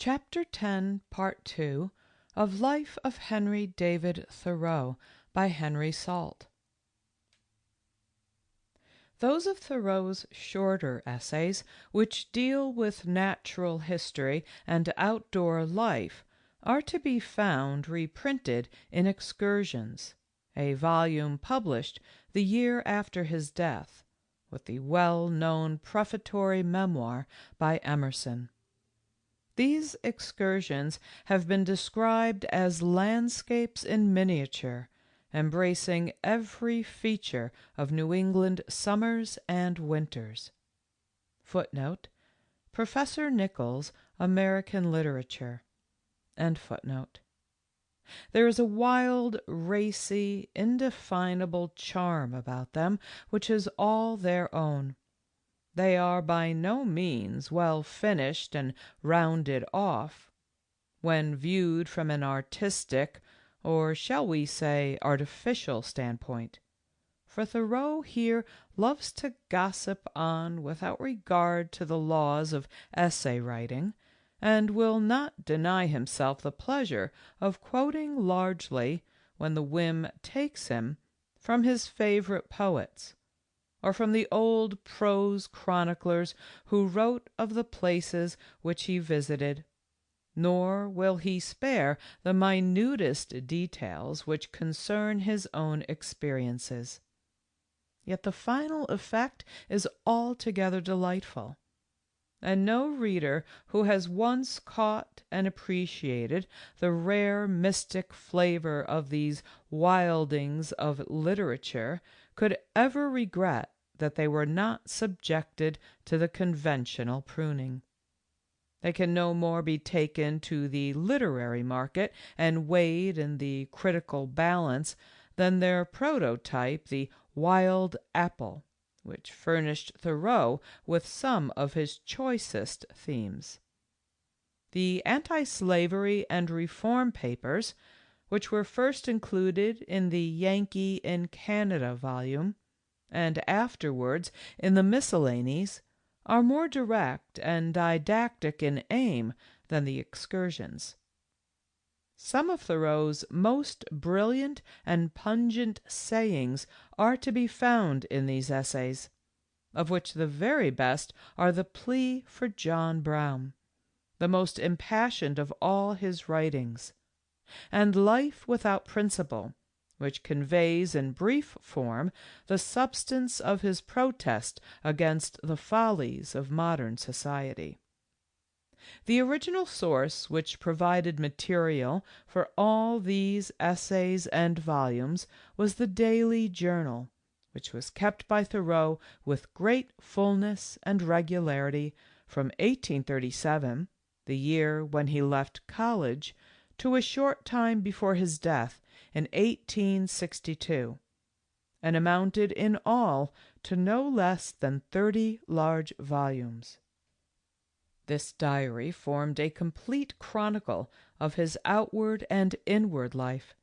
Chapter 10, Part 2 of Life of Henry David Thoreau by Henry Salt. Those of Thoreau's shorter essays which deal with natural history and outdoor life are to be found reprinted in Excursions, a volume published the year after his death, with the well-known prefatory memoir by Emerson. These excursions have been described as landscapes in miniature, embracing every feature of New England summers and winters. Footnote: Professor Nichols, American Literature. End footnote. There is a wild, racy, indefinable charm about them which is all their own. They are by no means well finished and rounded off. When viewed from an artistic, or shall we say artificial standpoint, for Thoreau here loves to gossip on without regard to the laws of essay writing, and will not deny himself the pleasure of quoting largely, when the whim takes him, from his favorite poets, or from the old prose chroniclers who wrote of the places which he visited, nor will he spare the minutest details which concern his own experiences. Yet the final effect is altogether delightful, and no reader who has once caught and appreciated the rare mystic flavor of these wildings of literature could ever regret that they were not subjected to the conventional pruning. They can no more be taken to the literary market and weighed in the critical balance than their prototype, the wild apple, which furnished Thoreau with some of his choicest themes. The anti-slavery and reform papers, which were first included in the Yankee in Canada volume, and afterwards in the Miscellanies, are more direct and didactic in aim than the Excursions. Some of Thoreau's most brilliant and pungent sayings are to be found in these essays, of which the very best are the plea for John Brown, the most impassioned of all his writings, and Life Without Principle, which conveys in brief form the substance of his protest against the follies of modern society. The original source which provided material for all these essays and volumes was the Daily Journal, which was kept by Thoreau with great fullness and regularity from 1837, the year when he left college, to a short time before his death in 1862, and amounted in all to no less than 30 large volumes. This diary formed a complete chronicle of his outward and inward life,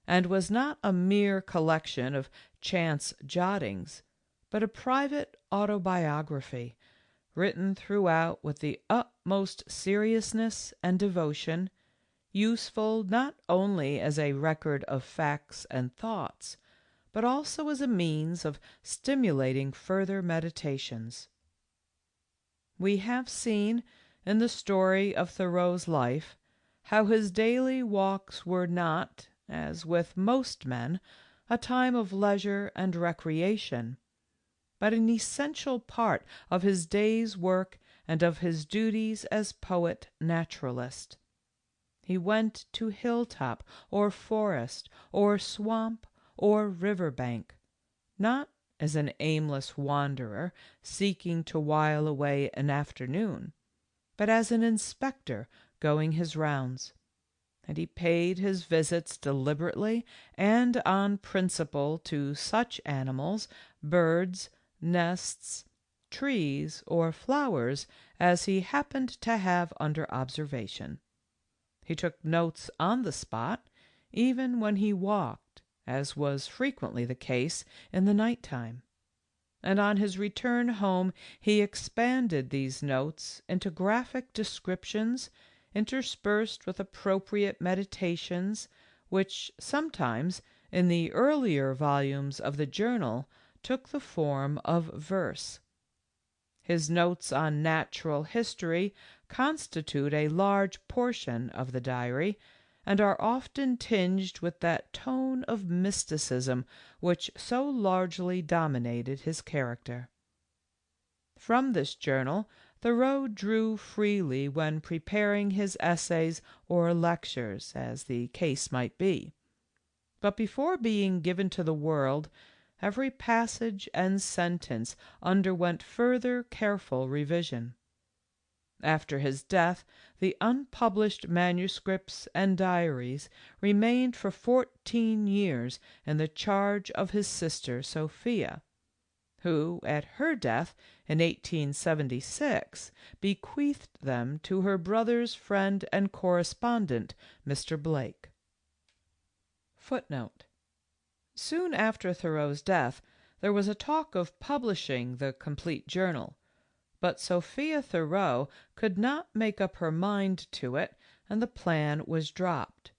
and was not a mere collection of chance jottings, but a private autobiography, written throughout with the utmost seriousness and devotion, useful not only as a record of facts and thoughts, but also as a means of stimulating further meditations. We have seen, in the story of Thoreau's life, how his daily walks were not, as with most men, a time of leisure and recreation, but an essential part of his day's work and of his duties as poet-naturalist. He went to hilltop or forest or swamp or river bank, not as an aimless wanderer seeking to while away an afternoon, but as an inspector going his rounds, and he paid his visits deliberately and on principle to such animals, birds, nests, trees, or flowers as he happened to have under observation. He took notes on the spot, even when he walked, as was frequently the case in the night time, and on his return home he expanded these notes into graphic descriptions, interspersed with appropriate meditations, which sometimes, in the earlier volumes of the journal, took the form of verse. His notes on natural history constitute a large portion of the diary, and are often tinged with that tone of mysticism which so largely dominated his character. From this journal Thoreau drew freely when preparing his essays or lectures, as the case might be. But before being given to the world, every passage and sentence underwent further careful revision. After his death, the unpublished manuscripts and diaries remained for 14 years in the charge of his sister Sophia, who, at her death in 1876, bequeathed them to her brother's friend and correspondent, Mr. Blake. Footnote: Soon after Thoreau's death, there was a talk of publishing the complete journal, but Sophia Thoreau could not make up her mind to it, and the plan was dropped.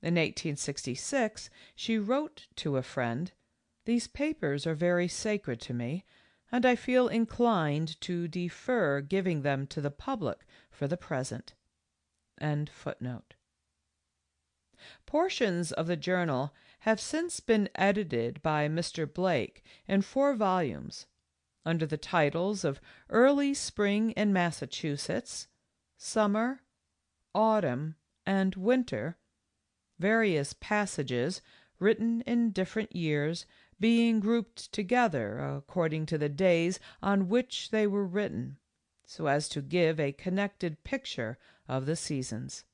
In 1866, she wrote to a friend, "These papers are very sacred to me, and I feel inclined to defer giving them to the public for the present." End footnote. Portions of the journal have since been edited by Mr. Blake in 4 volumes, under the titles of Early Spring in Massachusetts, Summer, Autumn, and Winter, various passages, written in different years, being grouped together according to the days on which they were written, so as to give a connected picture of the seasons.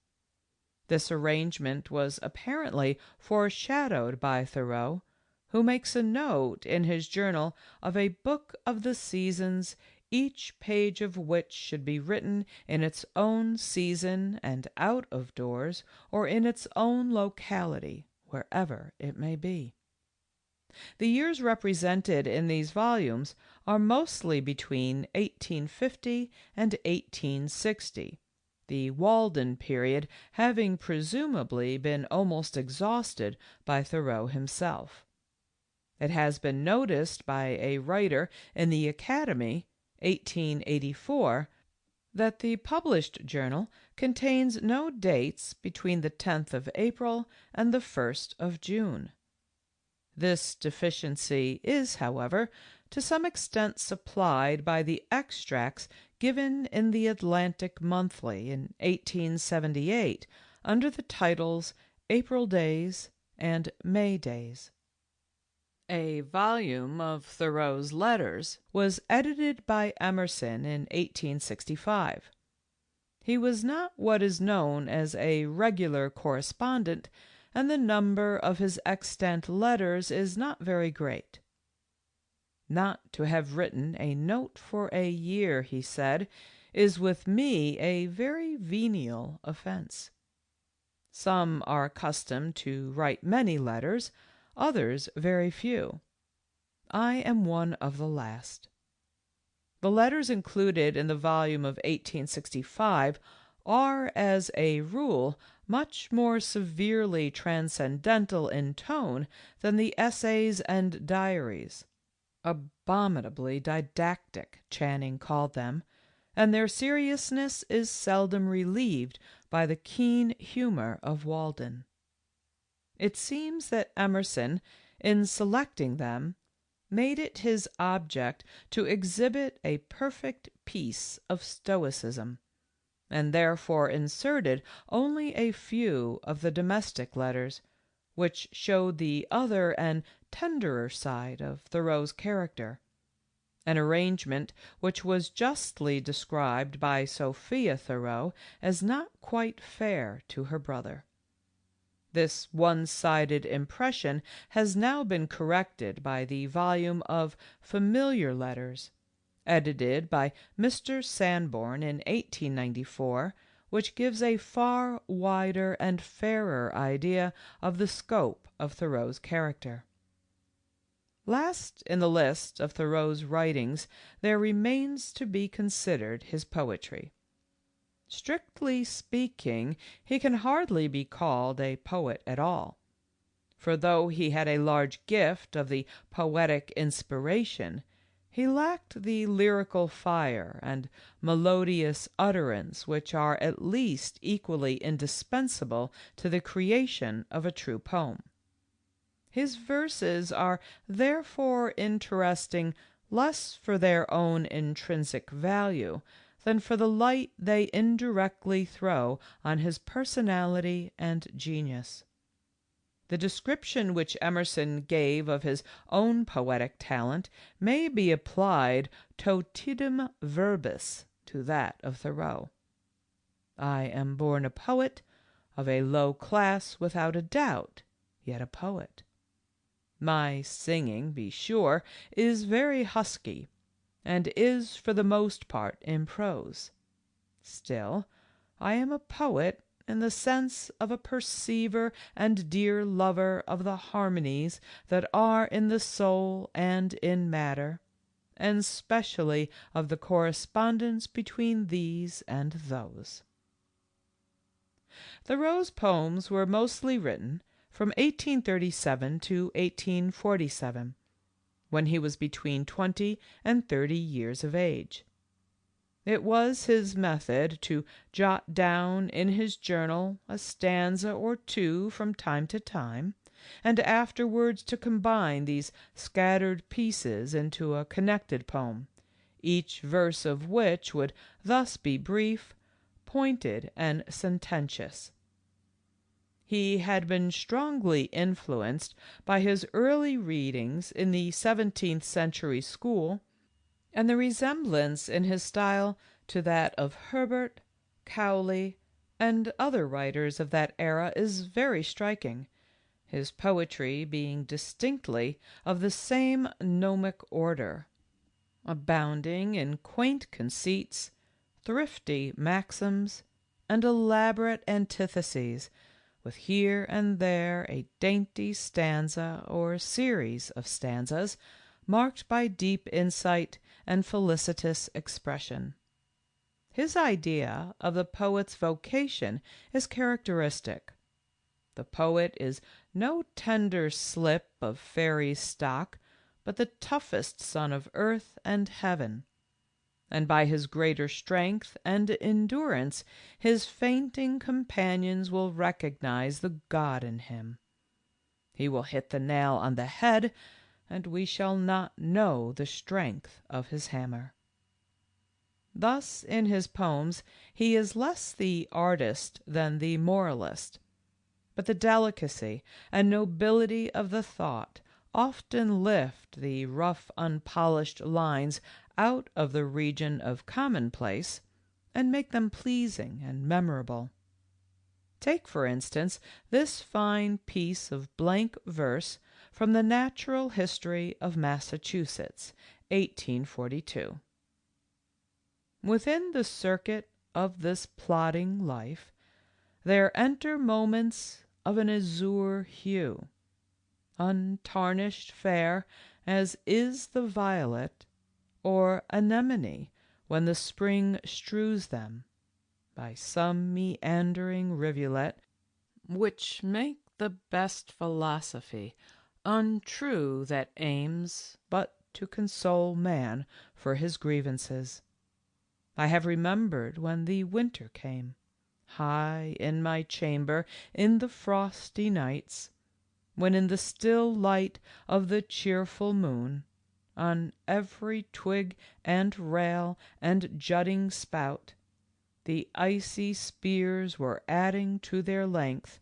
This arrangement was apparently foreshadowed by Thoreau, who makes a note in his journal of a book of the seasons, each page of which should be written in its own season and out of doors, or in its own locality, wherever it may be. The years represented in these volumes are mostly between 1850 and 1860, the Walden period having presumably been almost exhausted by Thoreau himself. It has been noticed by a writer in the Academy, 1884, that the published journal contains no dates between the 10th of April and the 1st of June. This deficiency is, however, to some extent supplied by the extracts given in the Atlantic Monthly in 1878 under the titles April Days and May Days. A volume of Thoreau's letters was edited by Emerson in 1865. He was not what is known as a regular correspondent, and the number of his extant letters is not very great. "Not to have written a note for a year," he said, "is with me a very venial offense. Some are accustomed to write many letters, others very few. I am one of the last." The letters included in the volume of 1865 are, as a rule, much more severely transcendental in tone than the essays and diaries. Abominably didactic, Channing called them, and their seriousness is seldom relieved by the keen humor of Walden. It seems that Emerson, in selecting them, made it his object to exhibit a perfect piece of stoicism, and therefore inserted only a few of the domestic letters, which showed the other and tenderer side of Thoreau's character, an arrangement which was justly described by Sophia Thoreau as not quite fair to her brother. This one-sided impression has now been corrected by the volume of Familiar Letters, edited by Mr. Sanborn in 1894, which gives a far wider and fairer idea of the scope of Thoreau's character. Last in the list of Thoreau's writings there remains to be considered his poetry. Strictly speaking, he can hardly be called a poet at all, for though he had a large gift of the poetic inspiration, he lacked the lyrical fire and melodious utterance which are at least equally indispensable to the creation of a true poem. His verses are therefore interesting less for their own intrinsic value than for the light they indirectly throw on his personality and genius. The description which Emerson gave of his own poetic talent may be applied totidem verbis to that of Thoreau. I am born a poet, of a low class without a doubt, yet a poet. My singing, be sure, is very husky, and is for the most part in prose. Still, I am a poet in the sense of a perceiver and dear lover of the harmonies that are in the soul and in matter, and specially of the correspondence between these and those. Thoreau's poems were mostly written from 1837 to 1847, when he was between 20 and 30 years of age. It was his method to jot down in his journal a stanza or two from time to time, and afterwards to combine these scattered pieces into a connected poem, each verse of which would thus be brief, pointed, and sententious. He had been strongly influenced by his early readings in the 17th century school, and the resemblance in his style to that of Herbert, Cowley, and other writers of that era is very striking, his poetry being distinctly of the same gnomic order, abounding in quaint conceits, thrifty maxims, and elaborate antitheses, with here and there a dainty stanza or series of stanzas marked by deep insight and felicitous expression. His idea of the poet's vocation is characteristic. The poet is no tender slip of fairy stock, but the toughest son of earth and heaven, and by his greater strength and endurance his fainting companions will recognize the God in him. He will hit the nail on the head, and we shall not know the strength of his hammer. Thus, in his poems, he is less the artist than the moralist, but the delicacy and nobility of the thought often lift the rough, unpolished lines out of the region of commonplace and make them pleasing and memorable. Take, for instance, this fine piece of blank verse from the Natural History of Massachusetts, 1842. Within the circuit of this plodding life, there enter moments of an azure hue, untarnished fair as is the violet or anemone when the spring strews them, by some meandering rivulet, which make the best philosophy untrue that aims but to console man for his grievances. I have remembered when the winter came, high in my chamber in the frosty nights, when in the still light of the cheerful moon, on every twig and rail and jutting spout, the icy spears were adding to their length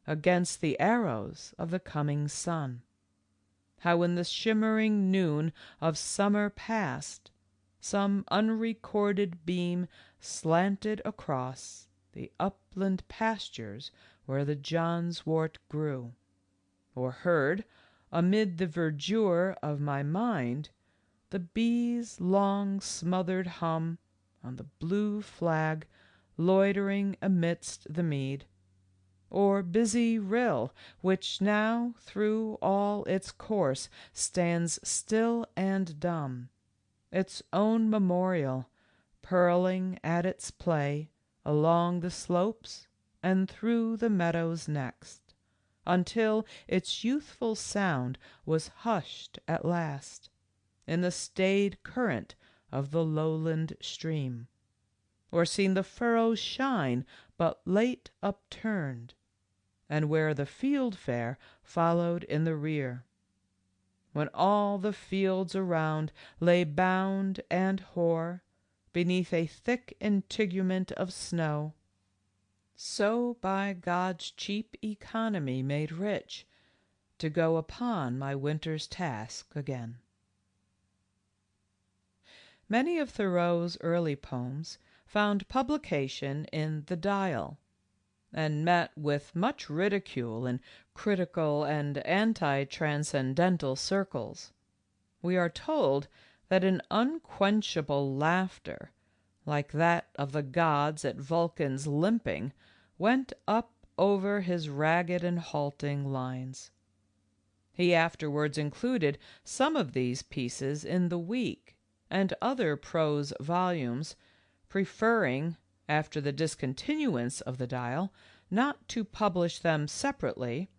against the arrows of the coming sun. How in the shimmering noon of summer past, some unrecorded beam slanted across the upland pastures where the johnswort grew, or heard, amid the verdure of my mind, the bees' long smothered hum on the blue flag loitering amidst the mead, or busy rill which now through all its course stands still and dumb, its own memorial, purling at its play along the slopes and through the meadows next, until its youthful sound was hushed at last in the staid current of the lowland stream, or seen the furrows shine but late upturned, and where the fieldfare followed in the rear, when all the fields around lay bound and hoar beneath a thick integument of snow, so by God's cheap economy made rich, to go upon my winter's task again. Many of Thoreau's early poems found publication in The Dial, and met with much ridicule in critical and anti-transcendental circles. We are told that an unquenchable laughter, like that of the gods at Vulcan's limping, went up over his ragged and halting lines. He afterwards included some of these pieces in The Week and other prose volumes, preferring, after the discontinuance of The Dial, not to publish them separately,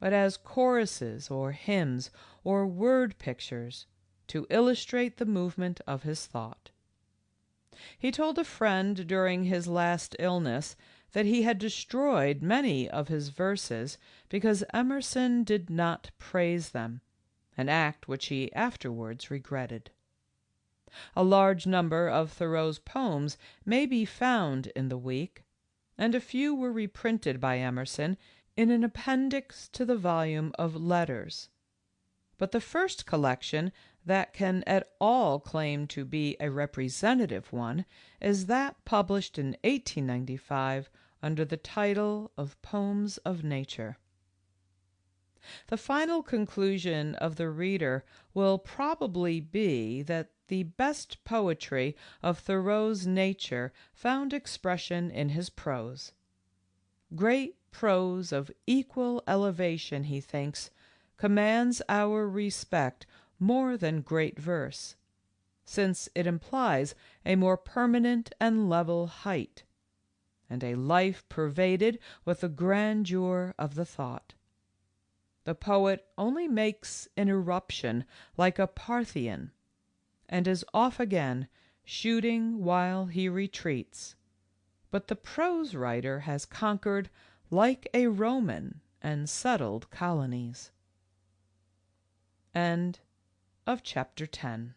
but as choruses or hymns or word pictures to illustrate the movement of his thought. He told a friend during his last illness that he had destroyed many of his verses because Emerson did not praise them, an act which he afterwards regretted. A large number of Thoreau's poems may be found in The Week, and a few were reprinted by Emerson in an appendix to the volume of Letters. But the first collection that can at all claim to be a representative one is that published in 1895 under the title of Poems of Nature. The final conclusion of the reader will probably be that the best poetry of Thoreau's nature found expression in his prose. Great prose of equal elevation, he thinks, commands our respect more than great verse, since it implies a more permanent and level height, and a life pervaded with the grandeur of the thought. The poet only makes an eruption like a Parthian, and is off again, shooting while he retreats. But the prose writer has conquered like a Roman and settled colonies. End of Chapter 10.